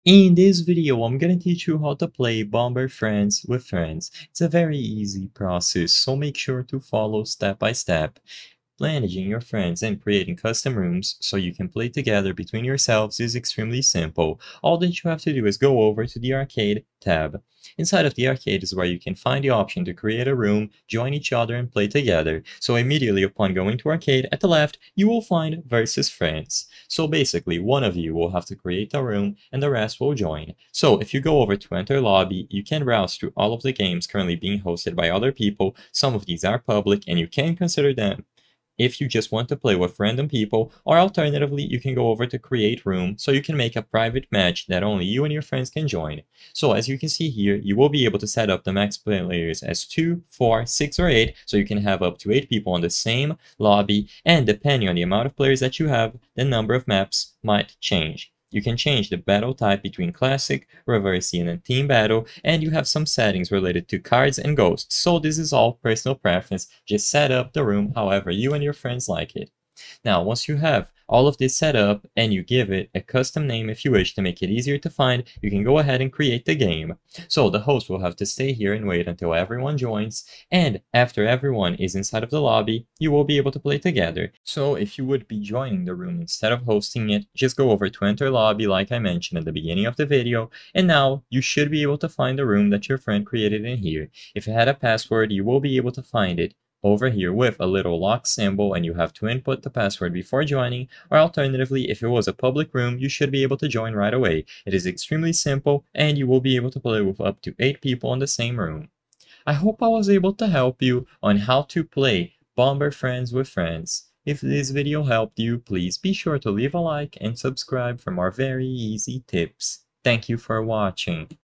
In this video, I'm gonna teach you how to play Bomber Friends with Friends. It's a very easy process, so make sure to follow step by step. Managing your friends and creating custom rooms so you can play together between yourselves is extremely simple. All that you have to do is go over to the Arcade tab. Inside of the Arcade is where you can find the option to create a room, join each other, and play together. So immediately upon going to Arcade, at the left, you will find Versus Friends. So basically, one of you will have to create a room and the rest will join. So if you go over to Enter Lobby, you can browse through all of the games currently being hosted by other people. Some of these are public and you can consider them if you just want to play with random people, or alternatively, you can go over to create room so you can make a private match that only you and your friends can join. So as you can see here, you will be able to set up the max players as 2, 4, 6, or 8, so you can have up to 8 people on the same lobby, and depending on the amount of players that you have, the number of maps might change. You can change the battle type between classic, reversing, and team battle, and you have some settings related to cards and ghosts, so this is all personal preference. Just set up the room however you and your friends like it. Now, once you have all of this set up and you give it a custom name if you wish to make it easier to find, you can go ahead and create the game. So the host will have to stay here and wait until everyone joins, and after everyone is inside of the lobby, you will be able to play together. So if you would be joining the room instead of hosting it, just go over to Enter Lobby like I mentioned at the beginning of the video, and now you should be able to find the room that your friend created in here. If it had a password, you will be able to find it over here with a little lock symbol, and you have to input the password before joining, or alternatively, if it was a public room, you should be able to join right away. It is extremely simple and you will be able to play with up to 8 people in the same room. I hope I was able to help you on how to play Bomber Friends with Friends. If this video helped you, please be sure to leave a like and subscribe for more very easy tips. Thank you for watching.